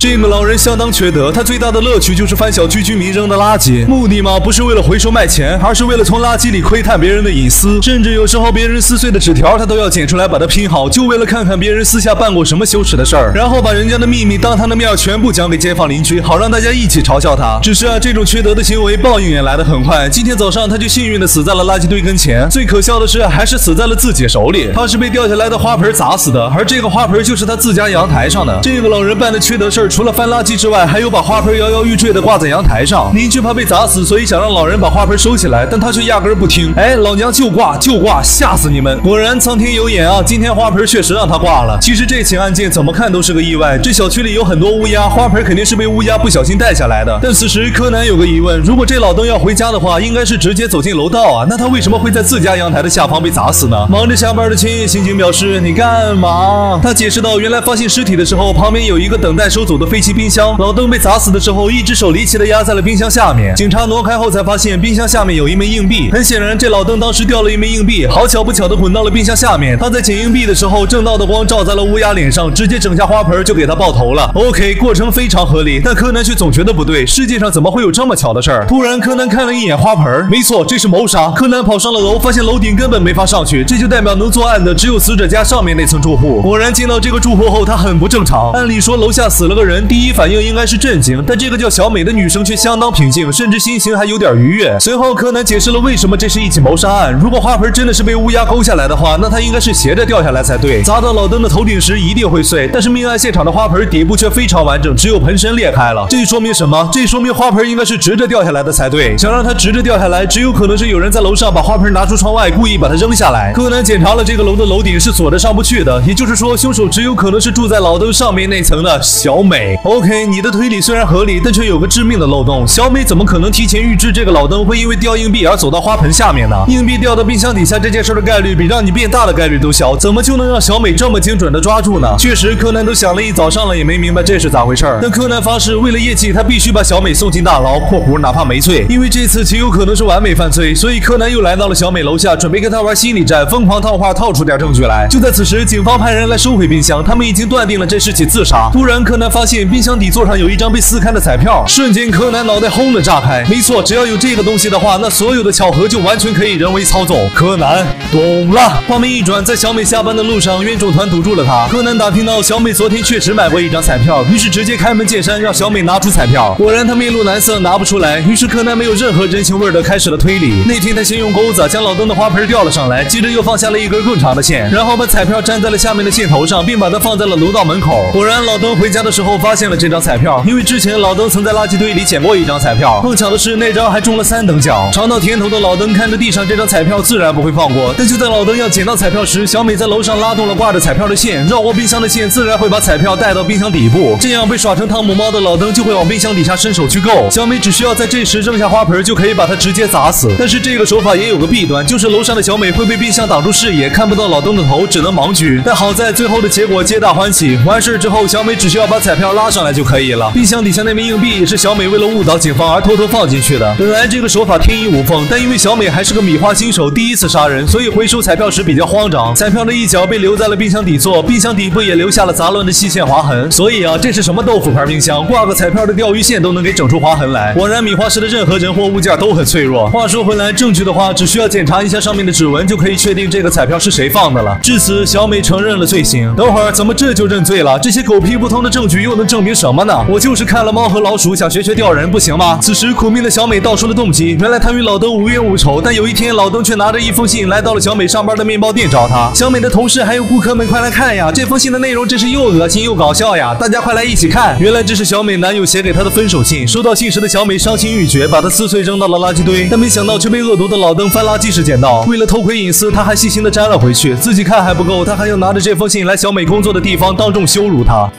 这个老人相当缺德，他最大的乐趣就是翻小区居民扔的垃圾，目的嘛不是为了回收卖钱，而是为了从垃圾里窥探别人的隐私，甚至有时候别人撕碎的纸条他都要捡出来把它拼好，就为了看看别人私下办过什么羞耻的事儿，然后把人家的秘密当他的面全部讲给街坊邻居，好让大家一起嘲笑他。只是啊，这种缺德的行为报应也来得很快，今天早上他就幸运的死在了垃圾堆跟前，最可笑的是还是死在了自己手里，他是被掉下来的花盆砸死的，而这个花盆就是他自家阳台上的。这个老人办的缺德事儿，除了翻垃圾之外，还有把花盆摇摇欲坠的挂在阳台上。邻居怕被砸死，所以想让老人把花盆收起来，但他却压根儿不听。哎，老娘就挂，吓死你们！果然苍天有眼啊，今天花盆确实让他挂了。其实这起案件怎么看都是个意外，这小区里有很多乌鸦，花盆肯定是被乌鸦不小心带下来的。但此时柯南有个疑问，如果这老登要回家的话，应该是直接走进楼道啊，那他为什么会在自家阳台的下方被砸死呢？忙着下班的千叶刑警表示，你干嘛？他解释道，原来发现尸体的时候，旁边有一个等待收走的废弃冰箱，老登被砸死的时候，一只手离奇的压在了冰箱下面。警察挪开后才发现，冰箱下面有一枚硬币。很显然，这老登当时掉了一枚硬币，好巧不巧的滚到了冰箱下面。他在捡硬币的时候，正道的光照在了乌鸦脸上，直接整下花盆就给他爆头了。OK， 过程非常合理，但柯南却总觉得不对，世界上怎么会有这么巧的事儿？突然，柯南看了一眼花盆，没错，这是谋杀。柯南跑上了楼，发现楼顶根本没法上去，这就代表能作案的只有死者家上面那层住户。果然，进到这个住户后，他很不正常。按理说，楼下死了个人，第一反应应该是震惊，但这个叫小美的女生却相当平静，甚至心情还有点愉悦。随后，柯南解释了为什么这是一起谋杀案。如果花盆真的是被乌鸦勾下来的话，那它应该是斜着掉下来才对，砸到老登的头顶时一定会碎。但是命案现场的花盆底部却非常完整，只有盆身裂开了。这说明什么？这说明花盆应该是直着掉下来的才对。想让它直着掉下来，只有可能是有人在楼上把花盆拿出窗外，故意把它扔下来。柯南检查了这个楼的楼顶是锁着上不去的，也就是说，凶手只有可能是住在老登上面那层的小美。OK， 你的推理虽然合理，但却有个致命的漏洞。小美怎么可能提前预知这个老登会因为掉硬币而走到花盆下面呢？硬币掉到冰箱底下这件事的概率比让你变大的概率都小，怎么就能让小美这么精准的抓住呢？确实，柯南都想了一早上了，也没明白这是咋回事儿。但柯南发誓，为了业绩，他必须把小美送进大牢（括弧哪怕没罪），因为这次极有可能是完美犯罪，所以柯南又来到了小美楼下，准备跟她玩心理战，疯狂套话，套出点证据来。就在此时，警方派人来收回冰箱，他们已经断定了这是起自杀。突然，柯南发现冰箱底座上有一张被撕开的彩票，瞬间柯南脑袋轰的炸开。没错，只要有这个东西的话，那所有的巧合就完全可以人为操纵。柯南懂了。画面一转，在小美下班的路上，冤种团堵住了他。柯南打听到小美昨天确实买过一张彩票，于是直接开门见山让小美拿出彩票。果然她面露难色，拿不出来。于是柯南没有任何人情味的开始了推理。那天他先用钩子将老登的花盆吊了上来，接着又放下了一根更长的线，然后把彩票粘在了下面的线头上，并把它放在了楼道门口。果然老登回家的时候发现了这张彩票，因为之前老登曾在垃圾堆里捡过一张彩票，碰巧的是那张还中了3等奖。尝到甜头的老登看着地上这张彩票，自然不会放过。但就在老登要捡到彩票时，小美在楼上拉动了挂着彩票的线，绕过冰箱的线，自然会把彩票带到冰箱底部。这样被耍成汤姆猫的老登就会往冰箱底下伸手去够，小美只需要在这时扔下花盆，就可以把它直接砸死。但是这个手法也有个弊端，就是楼上的小美会被冰箱挡住视野，看不到老登的头，只能盲狙。但好在最后的结果皆大欢喜，完事之后，小美只需要把彩票拉上来就可以了。冰箱底下那枚硬币也是小美为了误导警方而偷偷放进去的。本来这个手法天衣无缝，但因为小美还是个米花新手，第一次杀人，所以回收彩票时比较慌张。彩票的一角被留在了冰箱底座，冰箱底部也留下了杂乱的细线划痕。所以啊，这是什么豆腐牌冰箱？挂个彩票的钓鱼线都能给整出划痕来。果然，米花市的任何人或物件都很脆弱。话说回来，证据的话，只需要检查一下上面的指纹，就可以确定这个彩票是谁放的了。至此，小美承认了罪行。等会儿怎么这就认罪了？这些狗屁不通的证据又能证明什么呢？我就是看了《猫和老鼠》，想学钓人，不行吗？此时苦命的小美道出了动机，原来她与老登无冤无仇，但有一天老登却拿着一封信来到了小美上班的面包店找她。小美的同事还有顾客们快来看呀！这封信的内容真是又恶心又搞笑呀！大家快来一起看！原来这是小美男友写给她的分手信。收到信时的小美伤心欲绝，把它撕碎扔到了垃圾堆，但没想到却被恶毒的老登翻垃圾时捡到。为了偷窥隐私，她还细心的粘了回去。自己看还不够，她还要拿着这封信来小美工作的地方当众羞辱她。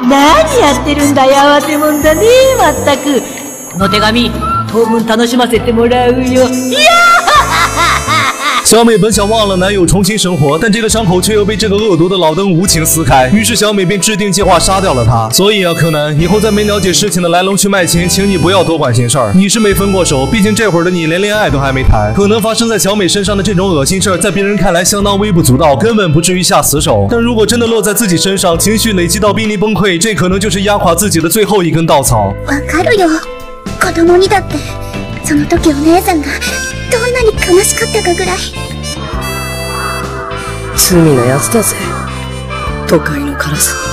何やってるんだよ、慌てもんだね、まったく。この手紙、当分楽しませてもらうよ。いや小美本想忘了男友重新生活，但这个伤口却又被这个恶毒的老登无情撕开。于是小美便制定计划杀掉了他。所以啊，柯南，以后再没了解事情的来龙去脉前，请你不要多管闲事儿。你是没分过手，毕竟这会儿的你连恋爱都还没谈。可能发生在小美身上的这种恶心事儿，在别人看来相当微不足道，根本不至于下死手。但如果真的落在自己身上，情绪累积到濒临崩溃，这可能就是压垮自己的最后一根稻草。わかるよ。子供にだって、その時お姉さんがどんなに悲しかったかぐらい。罪なやつだぜ、都会のカラス。